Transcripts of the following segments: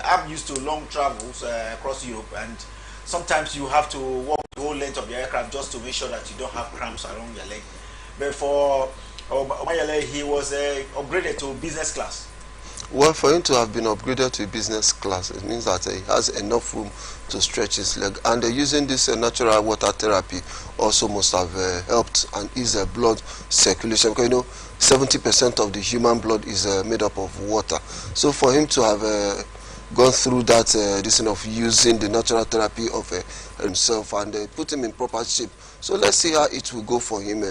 I'm used to long travels across Europe, and sometimes you have to walk the whole length of your aircraft just to make sure that you don't have cramps along your leg. But for Omayele, he was upgraded to business class. Well, for him to have been upgraded to business class, it means that he has enough room to stretch his leg. And using this natural water therapy also must have helped and ease blood circulation. Because 70% of the human blood is made up of water. So for him to have gone through that this of using the natural therapy of himself and put him in proper shape. So let's see how it will go for him.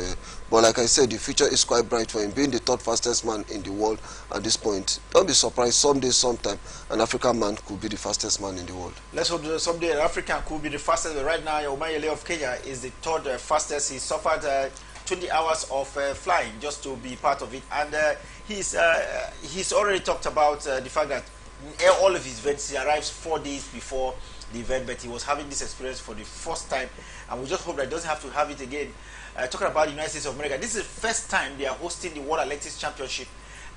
But like I said, the future is quite bright for him, being the third fastest man in the world at this point. Don't be surprised, someday, sometime, an African man could be the fastest man in the world. Let's hope that someday an African could be the fastest. But right now, Omayele of Kenya is the third fastest. He suffered 20 hours of flying just to be part of it. And he's already talked about the fact that all of his events, he arrives 4 days before the event, but he was having this experience for the first time, and we just hope that he doesn't have to have it again. Talking about the United States of America, this is the first time they are hosting the World Athletics Championship,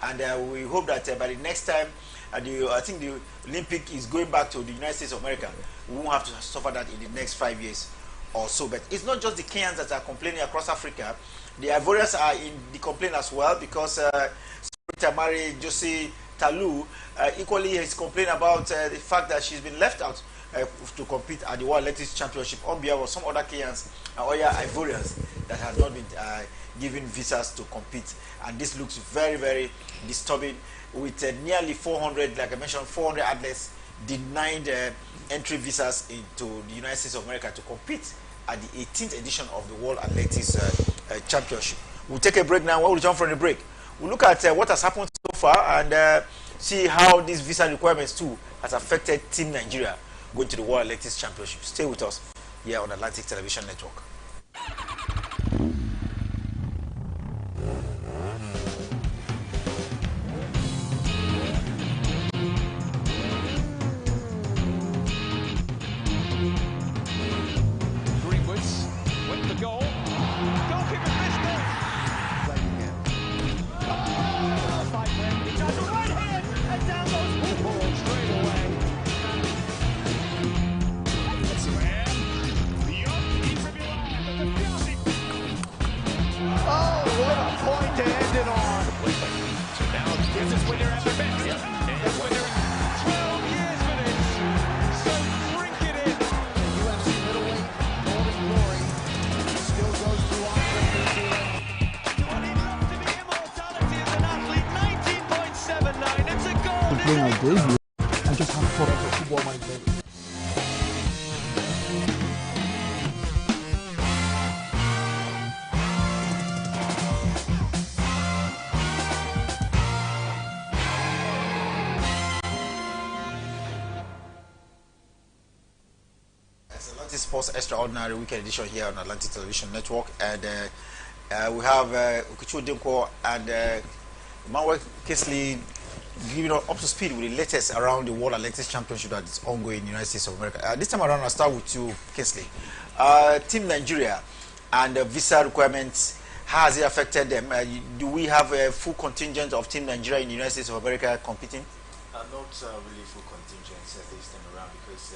and we hope that by the next time, I think the Olympic is going back to the United States of America. We won't have to suffer that in the next 5 years or so. But it's not just the Kenyans that are complaining across Africa. The Ivorians are in the complaint as well, because Tamari Josie Talu equally has complained about the fact that she's been left out to compete at the World Athletics Championship on behalf of some other Kenyans and other Ivorians that have not been given visas to compete. And this looks very, very disturbing, with nearly 400, like I mentioned, 400 athletes denied entry visas into the United States of America to compete at the 18th edition of the World Athletics Championship. We'll take a break now. When we return from the break, we'll look at what has happened so far and see how these visa requirements too has affected Team Nigeria going to the World Athletics Championship. Stay with us here on Atlantic Television Network. I just have thought of football mindset. Atlantic Sports Extraordinary Weekend Edition here on Atlantic Television Network, and we have Okuchu Dinko and Emmanuel Kesley giving up to speed with the latest around the World Athletics Championship that is ongoing in the United States of America. This time around, I'll start with you, Kesley. Team Nigeria and visa requirements, how has it affected them? Do we have a full contingent of Team Nigeria in the United States of America competing? Not really full contingent this time around, because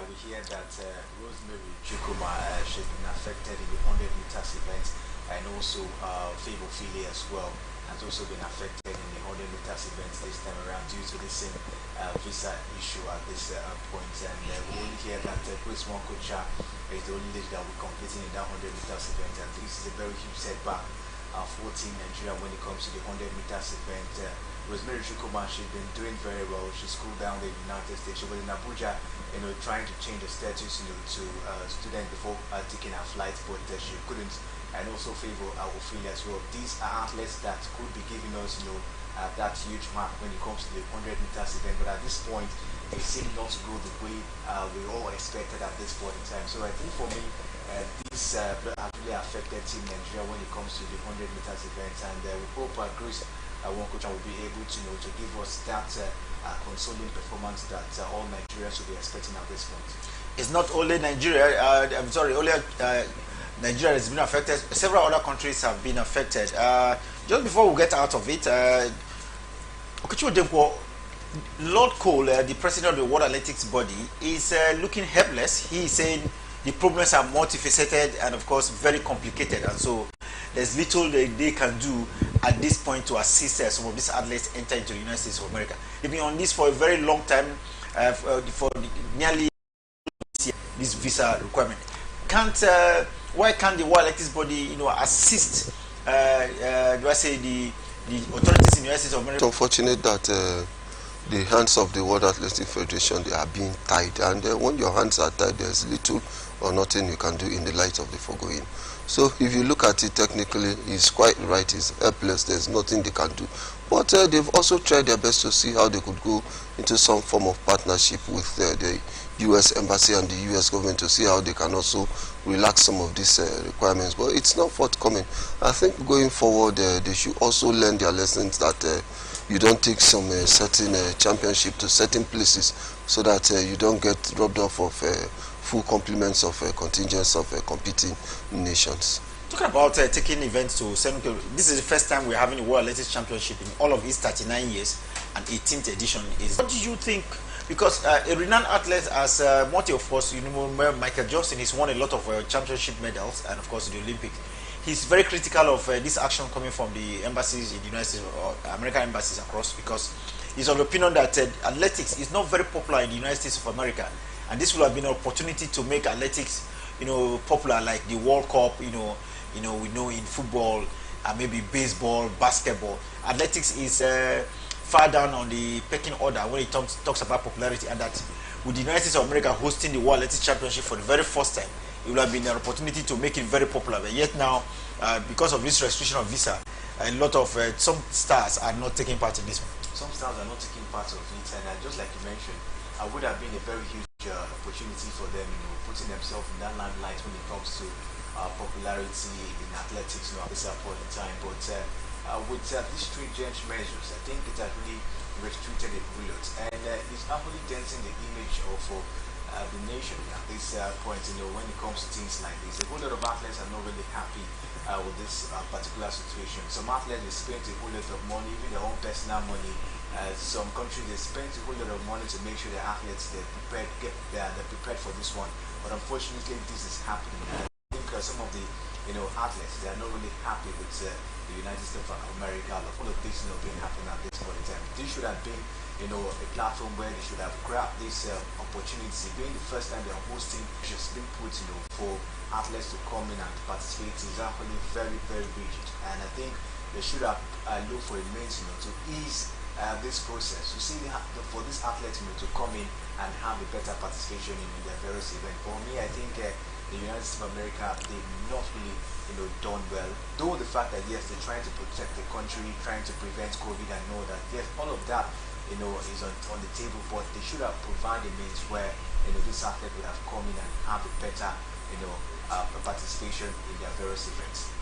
we hear that Rosemary Chukuma she's been affected in the 100 meters event, and also Favour Fili as well has also been affected in the 100 meters events this time around due to the same visa issue at this point. And we only hear that Grace Wankocha is the only lady that will be competing in that 100 meters event, and this is a very huge setback for Team Nigeria when it comes to the 100 meters event. Rosemary Chukuma, she's been doing very well. She's cooled down in the United States. She was in Abuja, trying to change the status, to student before taking her flight, but she couldn't. And also Favour Ophelia as well. These are athletes that could be giving us, that huge mark when it comes to the 100 meters event. But at this point, it seemed not to go the way we all expected at this point in time. So I think for me, this actually affected Team Nigeria when it comes to the 100 meters event. And we hope Grace Wankocha will be able to give us that consoling performance that all Nigerians should be expecting at this point. It's not only Nigeria. Nigeria has been affected. Several other countries have been affected. Just before we get out of it, Okuchu Dempo, Lord Cole, the president of the World Athletics body, is looking helpless. He is saying the problems are multifaceted and, of course, very complicated, and so there's little they can do at this point to assist some of these athletes enter into the United States of America. They've been on this for a very long time, for nearly this visa requirement. Why can't the World Athletics body, assist? Do I say the authorities in the United States of America? It's unfortunate that the hands of the World Athletic Federation, they are being tied, and when your hands are tied, there's little or nothing you can do in the light of the foregoing. So if you look at it technically, he's quite right. He's helpless. There's nothing they can do. But they've also tried their best to see how they could go into some form of partnership with the U.S. Embassy and the U.S. government to see how they can also relax some of these requirements. But it's not forthcoming. I think going forward, they should also learn their lessons that you don't take some certain championship to certain places so that you don't get robbed off of full complements of contingents of competing nations. Talking about taking events to Senegal, this is the first time we're having a World Athletics Championship in all of its 39 years, and 18th edition is. What do you think? Because a renowned athlete as Monty, of course, Michael Johnson, he's won a lot of championship medals, and of course the Olympics. He's very critical of this action coming from the embassies in the United States or American embassies across, because he's of the opinion that athletics is not very popular in the United States of America, and this will have been an opportunity to make athletics, popular, like the World Cup, we know in football, maybe baseball, basketball. Athletics is far down on the pecking order when it talks about popularity, and that with the United States of America hosting the World Athletics Championship for the very first time, it will have been an opportunity to make it very popular. But yet now, because of this restriction of visa, a lot of some stars are not taking part in this one. Some stars are not taking part of it, and just like you mentioned, would have been a very huge opportunity for them, putting themselves in that limelight when it comes to popularity in athletics, at this point in time. But with these stringent measures, I think it has really restricted it a lot, and it's actually denting the image of the nation at this point. When it comes to things like this, a whole lot of athletes are not really happy with this particular situation. Some athletes, they spend a whole lot of money, even their own personal money. Some countries, they spend a whole lot of money to make sure the athletes they're prepared for this one. But unfortunately, this is happening. I think some of the athletes, they are not really happy with the United States of America. All of this being happening at this point in time. This should have been a platform where they should have grabbed this opportunity. Being the first time they are hosting, just been put for athletes to come in and participate is actually very, very rigid. And I think they should have looked for a means to ease this process. You see, for these athletes to come in and have a better participation in their various events. For me, I think the United States of America, they've not really done well. Though the fact that yes, they're trying to protect the country, trying to prevent COVID and all that, yes, all of that is on the table, but they should have provided means where this athlete would have come in and have a better participation in their various events.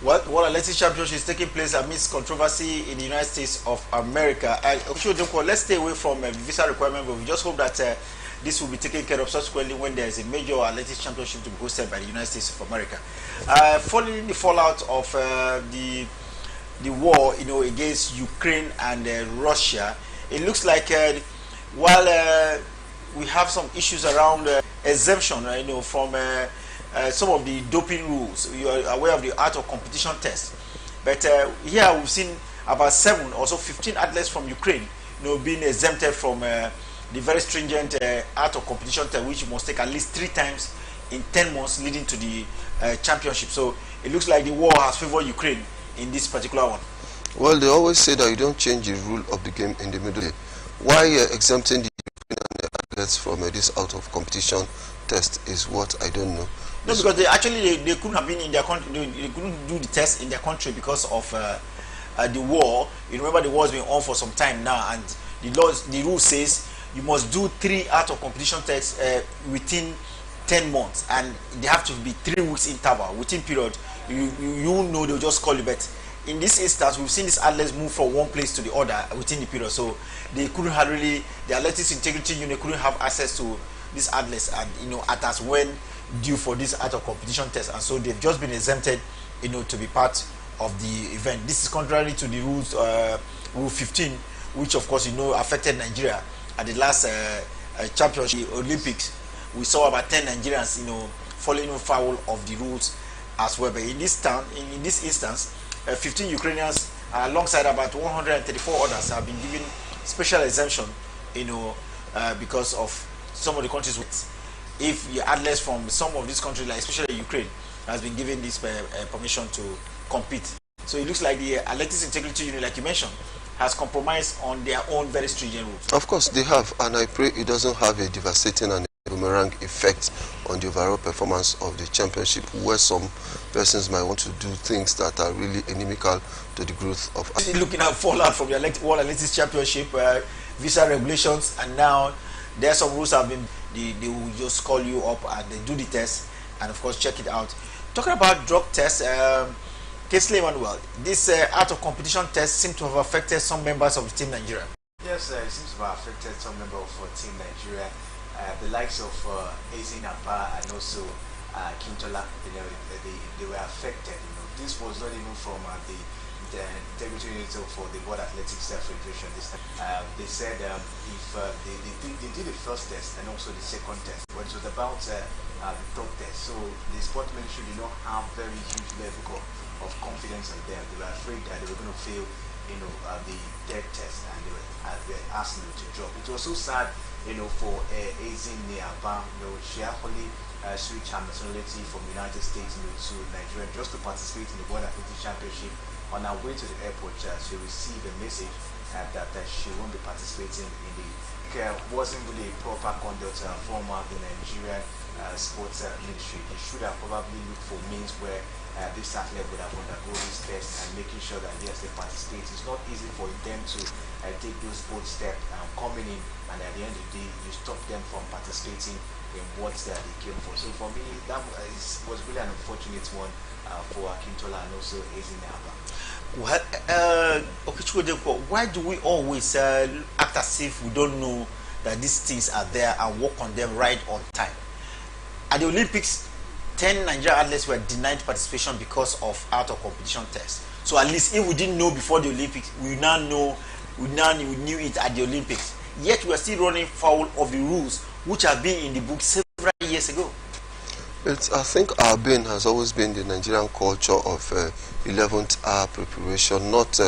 Well, World Athletics Championship is taking place amidst controversy in the United States of America. Let's stay away from visa requirement, but we just hope that this will be taken care of subsequently when there is a major athletics championship to be hosted by the United States of America. Following the fallout of the war, against Ukraine and Russia, it looks like while we have some issues around exemption, from some of the doping rules. You are aware of the art of competition test, but here we've seen about 7 or so 15 athletes from Ukraine, being exempted from the very stringent art of competition test, which you must take at least 3 times in 10 months leading to the championship. So it looks like the war has favored Ukraine in this particular one. Well, they always say that you don't change the rule of the game in the middle. Why exempting the Ukrainian athletes from this out of competition test is what I don't know. No, because they couldn't have been in their country. They couldn't do the test in their country because of the war. You remember the war has been on for some time now, and the rule says you must do 3 out of competition tests within 10 months, and they have to be 3 weeks interval within period. They'll just call you. But in this instance, we've seen these athletes move from one place to the other within the period, so they couldn't have really, the Athletics Integrity Unit couldn't have access to these athletes, and at as when due for this art of competition test, and so they've just been exempted to be part of the event. This is contrary to the rules, rule 15, which of course affected Nigeria at the last championship Olympics. We saw about 10 Nigerians, falling foul of the rules as well. But in this instance, 15 Ukrainians, alongside about 134 others, have been given special exemption, because of some of the countries. If the athletes from some of these countries, like especially Ukraine, has been given this permission to compete. So it looks like the Athletics Integrity Unit, like you mentioned, has compromised on their own very stringent rules. Of course, they have, and I pray it doesn't have a devastating and boomerang effect on the overall performance of the championship, where some persons might want to do things that are really inimical to the growth of. Looking at fallout from the World Athletics Championship, visa regulations, and now there are some rules have been. They will just call you up and they do the test, and of course check it out. Talking about drug tests, Kingsley Emmanuel, this out of competition test seems to have affected some members of the Team Nigeria. Yes, it seems to have affected some members of Team Nigeria. The likes of Ezin Abba and also Kintola, they were affected. This was not even from the integrity unit for the World Athletics Federation this time. They said if they did the first test and also the second test, but it was about the third test. So the sport ministry did not have very huge level of confidence in them. They were afraid that they were going to fail, the third test, and they were asked to drop. It was so sad, for Ezin Abba. She actually switched her nationality from the United States to Nigeria just to participate in the World Athletics Championship. On her way to the airport, she received a message that she won't be participating in the. Wasn't really proper conduct from the Nigerian sports ministry. They should have probably looked for means where this athlete would have undergone this test and making sure that yes, they participate. It's not easy for them to take those bold steps coming in, and at the end of the day, you stop them from participating in what they came for. So for me, that was really an unfortunate one for Akintola and also Ezin Abba. Well, why do we always act as if we don't know that these things are there and work on them right on time? At the Olympics, 10 Nigerian athletes were denied participation because of out of competition tests. So at least if we didn't know before the Olympics, we knew it at the Olympics. Yet we are still running foul of the rules which have been in the book several years ago. I think our bane has always been the Nigerian culture of 11th hour preparation, not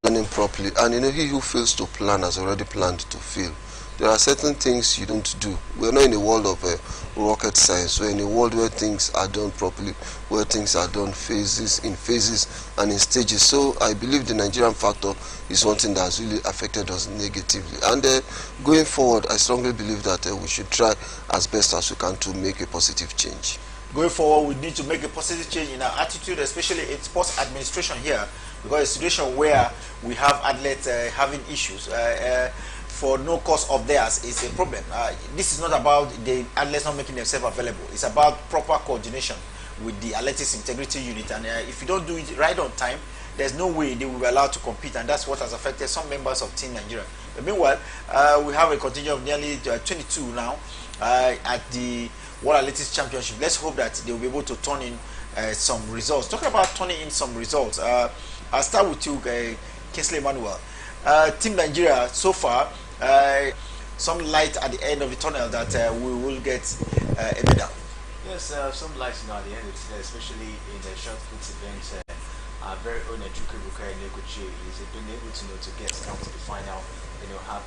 planning properly. And he who fails to plan has already planned to fail. There are certain things you don't do. We're not in a world of rocket science. We're in a world where things are done properly, where things are done in phases and in stages. So I believe the Nigerian factor is one thing that has really affected us negatively. And going forward, I strongly believe that we should try as best as we can to make a positive change. Going forward, we need to make a positive change in our attitude, especially in sports administration here, because a situation where we have athletes having issues for no cause of theirs is a problem. This is not about the athletes not making themselves available. It's about proper coordination with the Athletics Integrity Unit. And if you don't do it right on time, there's no way they will be allowed to compete. And that's what has affected some members of Team Nigeria. But meanwhile, we have a contingent of nearly 22 now at the World Athletics Championship. Let's hope that they will be able to turn in some results. Talking about turning in some results, I'll start with you, Kingsley Emmanuel. Team Nigeria, so far, some light at the end of the tunnel that we will get a medal. Yes, some light at the end of it, especially in the short put event. Our very own Jukuruka Nekoche is been able to get down to the final,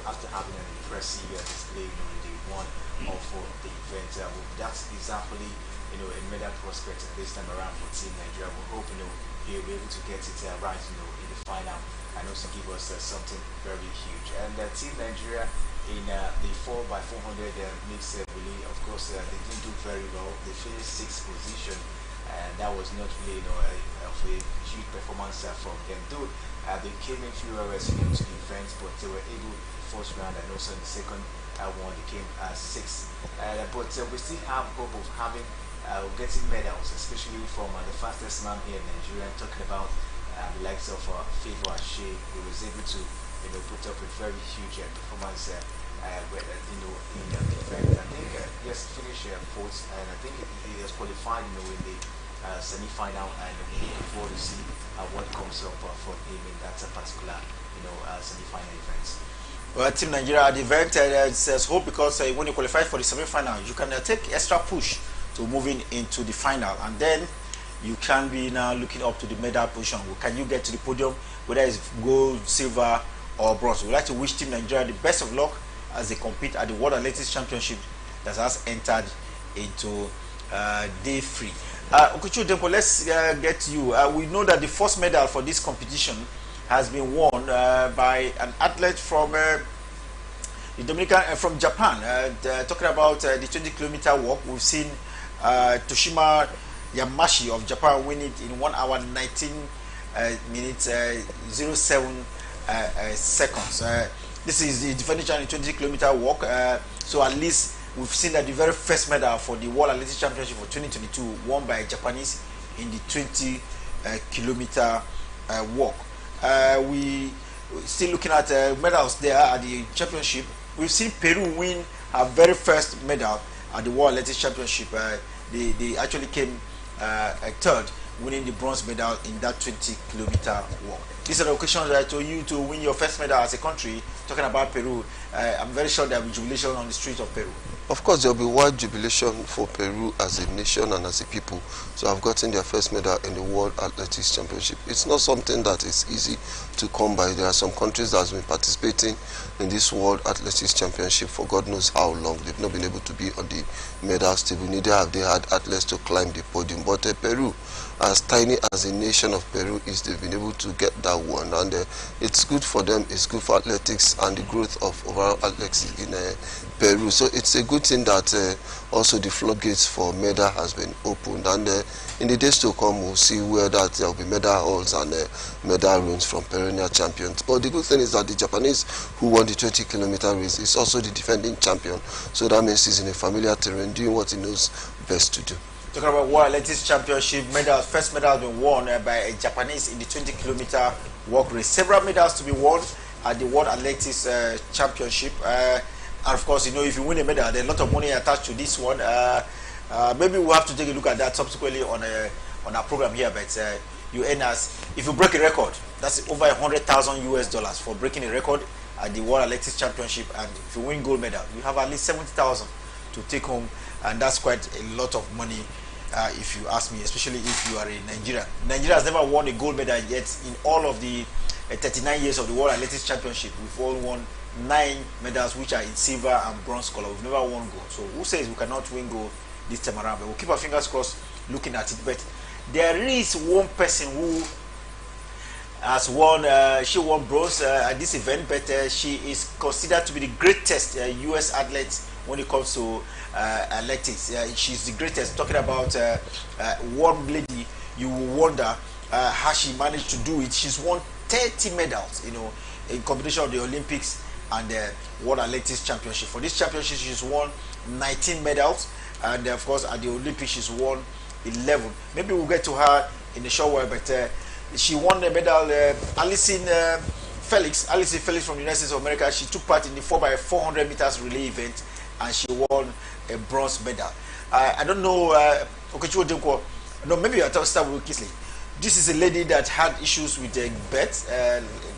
after having an impressive display in the one or for the event. That's exactly a medal prospect this time around for Team Nigeria. We hope they'll be able to get it right in the final and also give us something very huge. And Team Nigeria in the 4x400 mixed relay, of course, they didn't do very well. They finished 6th position, and that was not really a huge performance from them. Though they came in few hours to the event, but they were able first round and also in the second one they came 6th. But we still have hope of having getting medals, especially from the fastest man here in Nigeria. Talking about the likes of Favor Ashe, who was able to put up a very huge performance in the event. I think yes, finished 4th, and I think he has qualified in the semi-final, and we look forward to see what comes up for him in that particular, semi-final event. Well, Team Nigeria at the event says hope because when you qualify for the semi-final, you can take extra push to moving into the final, and then you can be now looking up to the medal position. Can you get to the podium, whether it's gold, silver, or bronze? We'd like to wish Team Nigeria the best of luck as they compete at the World Athletics Championship that has entered into day 3. Okuchu Dempo, let's get to you. We know that the first medal for this competition has been won by an athlete from the Dominican, from Japan. Talking about the 20-kilometer walk, we've seen Toshima Yamashi of Japan win it in 1 hour 19 minutes 07 seconds. This is the defending champion 20-kilometer walk. So at least we've seen that the very first medal for the World Athletics Championship for 2022 won by Japanese in the 20-kilometer walk. We still looking at medals there at the championship. We've seen Peru win her very first medal at the World Athletics Championship. They actually came third, winning the bronze medal in that 20-kilometer walk. These are the occasions to you to win your first medal as a country. Talking about Peru, I'm very sure there will be jubilation on the streets of Peru. Of course, there will be wide jubilation for Peru as a nation and as a people. So I've gotten their first medal in the World Athletics Championship. It's not something that is easy to come by. There are some countries that have been participating in this World Athletics Championship for God knows how long. They've not been able to be on the medal table. Neither have they had athletes to climb the podium. But Peru, as tiny as a nation of Peru is, they've been able to get that one. And it's good for them. It's good for athletics and the growth of overall athletics in Peru. So it's a good thing that also the floodgates for medal has been opened. And in the days to come, we'll see where that there will be medal halls and medal rooms from perennial champions. But the good thing is that the Japanese who won the 20-kilometer race is also the defending champion. So that means he's in a familiar terrain doing what he knows best to do. Talking about World Athletics Championship medals, first medal has been won by a Japanese in the 20-kilometer walk race. Several medals to be won at the World Athletics Championship. And of course, if you win a medal, there's a lot of money attached to this one. Maybe we'll have to take a look at that subsequently on our program here. But you earn as, if you break a record, that's over $100,000 for breaking a record at the World Athletics Championship. And if you win gold medal, you have at least 70,000 to take home, and that's quite a lot of money. If you ask me, especially if you are in Nigeria. Nigeria has never won a gold medal yet in all of the 39 years of the World Athletics Championship. We've all won 9 medals, which are in silver and bronze color. We've never won gold. So who says we cannot win gold this time around? But we'll keep our fingers crossed looking at it. But there is one person who has won, she won bronze at this event, but she is considered to be the greatest U.S. athlete when it comes to athletics. She's the greatest. Talking about one lady, you will wonder how she managed to do it. She's won 30 medals, in combination of the Olympics and the World Athletics Championship. For this championship, she's won 19 medals, and of course at the Olympics she's won 11. Maybe we'll get to her in a short while, but she won the medal. Alison Felix from the United States of America, she took part in the 4x400 meters relay event, and she won a bronze medal. I don't know, Okechi Odenko, no, maybe I'll start with Kisley. This is a lady that had issues with the birth.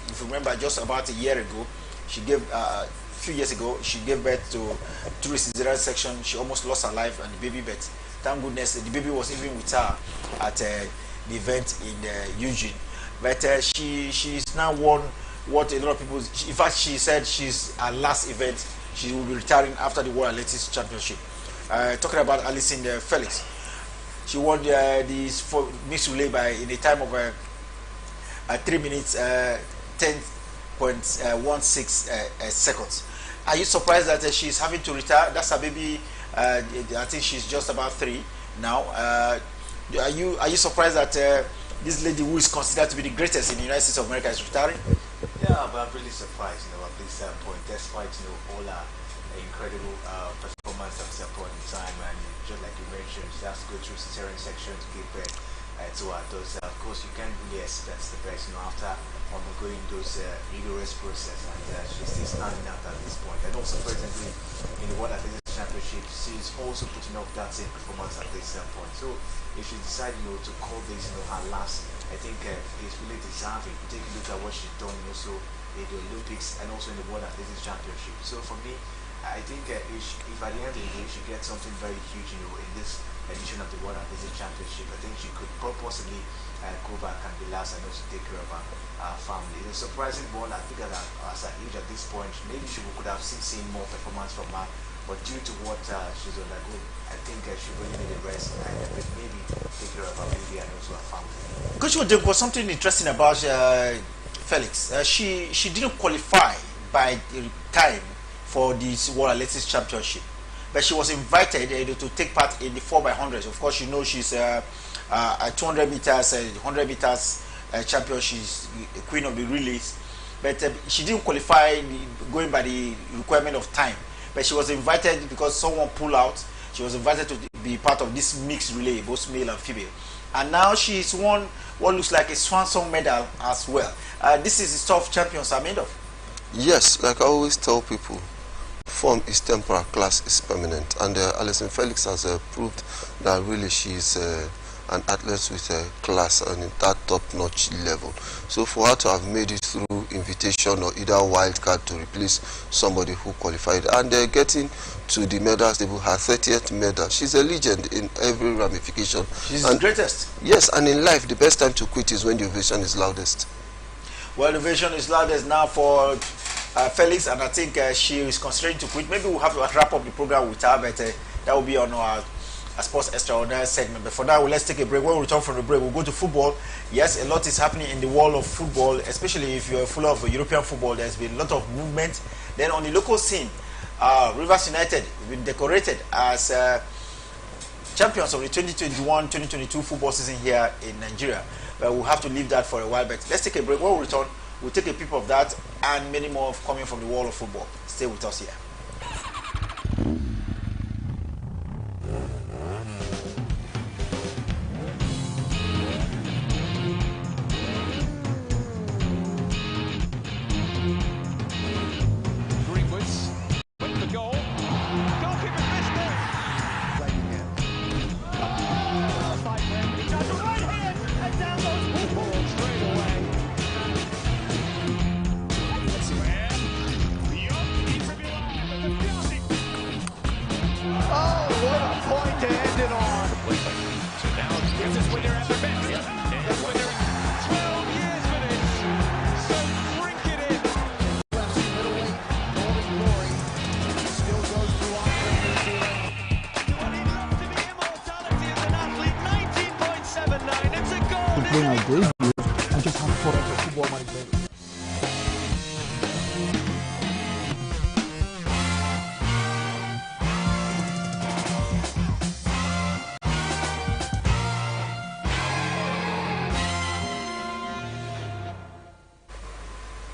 If you remember, just about a year ago, she gave, a few years ago, she gave birth to through cesarean section. She almost lost her life and the baby, but thank goodness the baby was even with her at the event in Eugene. But she's now won what a lot of people, in fact, she said she's her last event. She will be retiring after the World Athletics Championship. Talking about Alison Felix, she won this for mixed relay in a time of 3 minutes 10.16 seconds. Are you surprised that she's having to retire? That's her baby. I think she's just about 3 now. Are you surprised that this lady, who is considered to be the greatest in the United States of America, is retiring? Yeah, but I'm really surprised, at this point, despite all our incredible performance at this point in time, and just like you mentioned, she has to go through cesarean section to give birth to her daughter. Of course, you can't really expect the best, after undergoing those rigorous process, and she's still standing out at this point. And also, presently in the World Athletics Championship, she's also putting up that same performance at this point. So, if she decides, to call this, her last I think is really deserving. Take a look at what she's done also in the Olympics and also in the World Athletics Championship. So for me, I think if at the end of the day she gets something very huge, in this edition of the World Athletics Championship, I think she could possibly go back and relax and also take care of her family. It's a surprising one. I think as her age at this point, maybe we could have seen more performance from her, but due to what she's undergoing, I think she really need a rest and maybe take care of her baby and also her family. Coach, there was something interesting about Felix. She didn't qualify by the time for this World Athletics Championship, but she was invited to take part in the 4x100s. Of course, she's a 200 meters, 100 meters champion. She's a queen of the relays, but she didn't qualify going by the requirement of time. But she was invited because someone pulled out. She was invited to be part of this mixed relay, both male and female. And now she's won what looks like a swan song medal as well. This is the stuff champions are made of. Yes, like I always tell people, form is temporal, class is permanent. And Alison Felix has proved that really she's an athlete with a class and in that top-notch level. So for her to have made it through invitation or either wild card to replace somebody who qualified and getting to the medals table, her 30th medal, she's a legend in every ramification. She's the greatest. Yes, and in life, the best time to quit is when the ovation is loudest. Well, the ovation is loudest now for Felix, and I think she is considering to quit. Maybe we'll have to wrap up the program with her, but that will be on our Sports Extraordinary segment. But for now, let's take a break. When we return from the break, we'll go to football. Yes, a lot is happening in the world of football, especially if you're full of European football. There's been a lot of movement. Then on the local scene, Rivers United have been decorated as champions of the 2021-2022 football season here in Nigeria. But we'll have to leave that for a while. But let's take a break. When we return, we'll take a peep of that and many more coming from the world of football. Stay with us here. Playing our debut and just have fun as a football manager.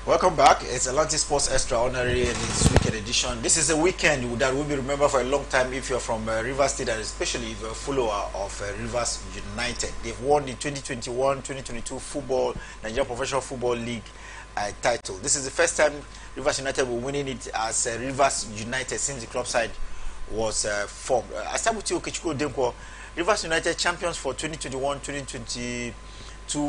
Welcome back. It's Atlantic Sports Extraordinary and its weekend edition. This is a weekend that will be remembered for a long time if you're from Rivers State and especially if you're a follower of Rivers United. They've won the 2021-2022 Nigeria Professional Football League title. This is the first time Rivers United were winning it as Rivers United since the club side was formed. I start with you, Okechukwu Odenko. Rivers United champions for 2021-2022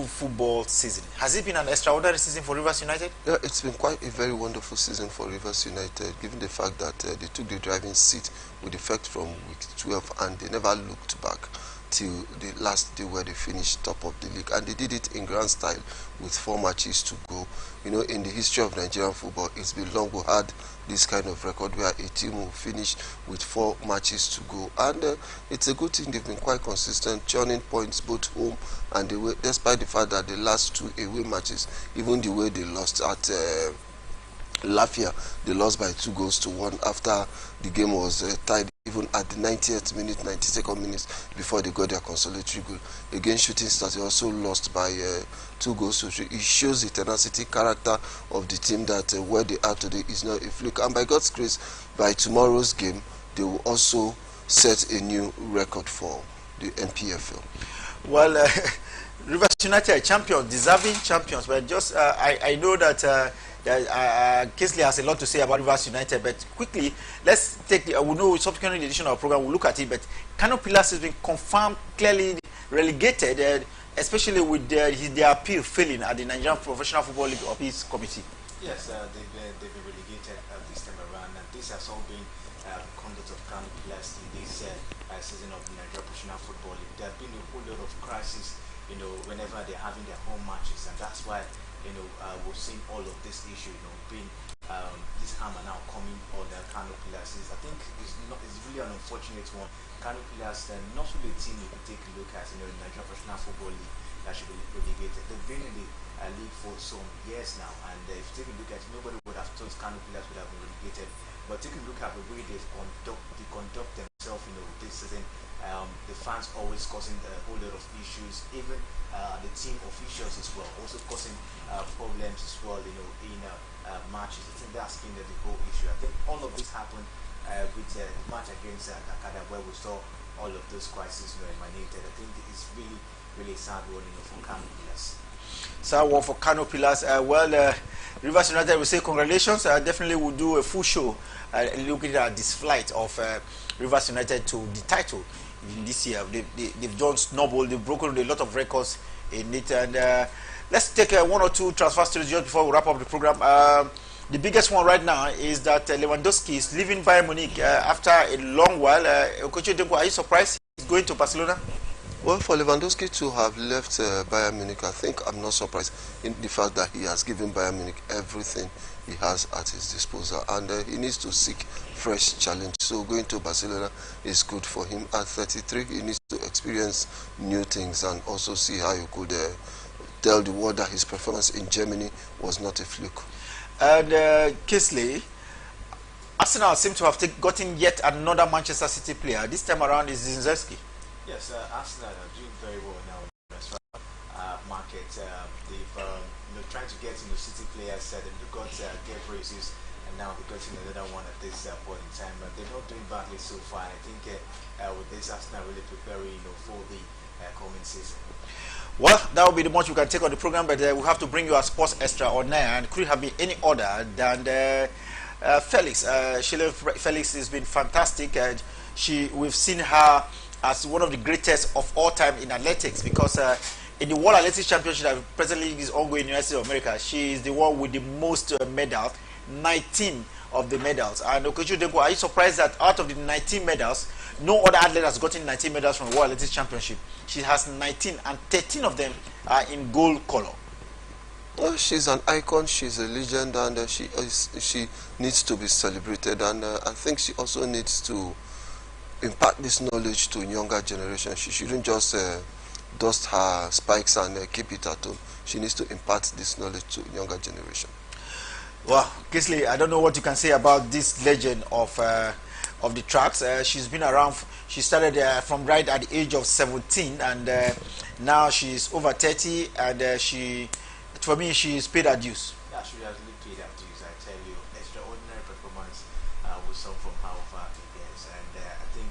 football season. Has it been an extraordinary season for Rivers United? Yeah, it's been quite a very wonderful season for Rivers United, given the fact that they took the driving seat with effect from week 12 and they never looked back till the last day where they finished top of the league, and they did it in grand style with 4 matches to go. You know, in the history of Nigerian football, it's been long we had this kind of record where a team will finish with 4 matches to go, and it's a good thing. They've been quite consistent, churning points both home and away, despite the fact that the last 2 away matches, even the way they lost at Lafia, they lost by 2-1 after the game was tied even at the 90th minute, 92nd minute before they got their consolatory goal. Against Shooting Stars, they also lost by 2-3. It shows the tenacity, character of the team that where they are today is not a fluke. And by God's grace, by tomorrow's game, they will also set a new record for the NPFL. Well, Rivers United are champions, deserving champions, but just I know that Kingsley has a lot to say about Rivers United, but quickly, let's take the, we know subsequently the edition of our program, we'll look at it, but Kano Pillars has been confirmed, clearly relegated especially with their appeal failing at the Nigerian Professional Football League of his committee? Yes, they've been relegated this time around, and this has all been conduct of Kano Pillars in this season of the Nigerian Professional Football League. There have been a whole lot of crises, whenever they're having their home matches, and that's why, we've seen all of this issue, being this hammer now coming on the Kano Pillars. I think it's really an unfortunate one. Kano Pillars, not really a team you could take a look at, the Nigerian Professional Football League that should be relegated. They've been in the league for some years now, and if you take a look at it, nobody would have thought Kano Pillars would have been relegated. But take a look at the way they conduct themselves, this season. The fans always causing a whole lot of issues, even the team officials as well, also causing problems as well, in matches. I think that's been the whole issue. I think all of this happened with the match against Takada, where we saw all of those crises emanated. I think it's really, really sad one, for Kano Pillars. Sad one for Kano Pillars. Rivers United will say congratulations. Definitely will do a full show looking at this flight of Rivers United to the title in this year. They've done snowball. They've broken a lot of records in it. And let's take one or two transfer stories just before we wrap up the program. The biggest one right now is that Lewandowski is leaving Bayern Munich after a long while. Coach Odenko, are you surprised he's going to Barcelona? Well, for Lewandowski to have left Bayern Munich, I think I'm not surprised in the fact that he has given Bayern Munich everything he has at his disposal, and he needs to seek fresh challenge. So going to Barcelona is good for him. At 33, he needs to experience new things and also see how you could tell the world that his performance in Germany was not a fluke. And Kisley, Arsenal seem to have gotten yet another Manchester City player. This time around is Zinzewski. Yes, Arsenal are doing very well now in the transfer market. They've trying to get City players. They've got Gabriel Jesus, and now they've got another one at this point in time. But they're not doing badly so far. I think with this, Arsenal really preparing for the coming season. Well, that will be the much we can take on the program, but we have to bring you a sports extra on air, and could it have been any other than Felix? Sheila Felix has been fantastic. We've seen her as one of the greatest of all time in athletics, because in the World Athletics Championship that presently is ongoing in the United States of America, she is the one with the most medals, 19 of the medals. And Okechi Odenko, are you surprised that out of the 19 medals, no other athlete has gotten 19 medals from the World Athletics Championship? She has 19, and 13 of them are in gold color. Well, she's an icon, she's a legend, and she needs to be celebrated. And I think she also needs to impart this knowledge to younger generation. She shouldn't just dust her spikes and keep it at home. She needs to impart this knowledge to younger generation. Well, Kisley, I don't know what you can say about this legend of the tracks. She's been around. She started from right at the age of 17, and now she's over 30. And for me, she's paid her dues. Yeah, she has really paid her dues. I tell you, extraordinary performance with some from her over the years. And I think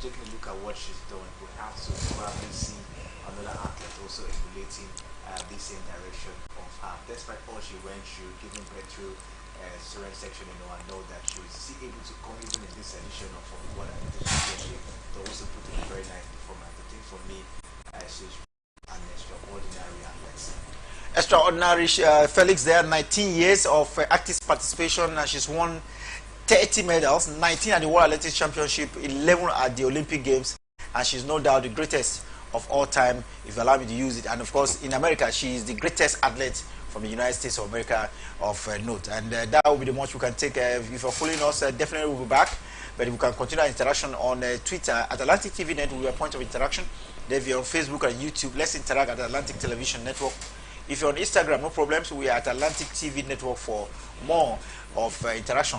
taking a look at what she's done, we have to probably see another athlete also emulating the same direction of her. Despite all she went through, giving birth through student section, I know that she was still able to come even in this edition of the World Athletics Championship to also put in a very nice performance. I think for me, she's an extraordinary athlete. Extraordinary. Felix there, 19 years of active participation, and she's won 30 medals, 19 at the World Athletics Championship, 11 at the Olympic Games, and she's no doubt the greatest of all time, if you allow me to use it. And of course, in America, she is the greatest athlete from the United States of America of note. And that will be the much we can take. If you're following us, definitely we'll be back. But if we can continue our interaction on Twitter at Atlantic TV Net, will be a point of interaction. Then if you're on Facebook and YouTube, let's interact at Atlantic Television Network. If you're on Instagram, no problems. We are at Atlantic TV Network for more of interaction.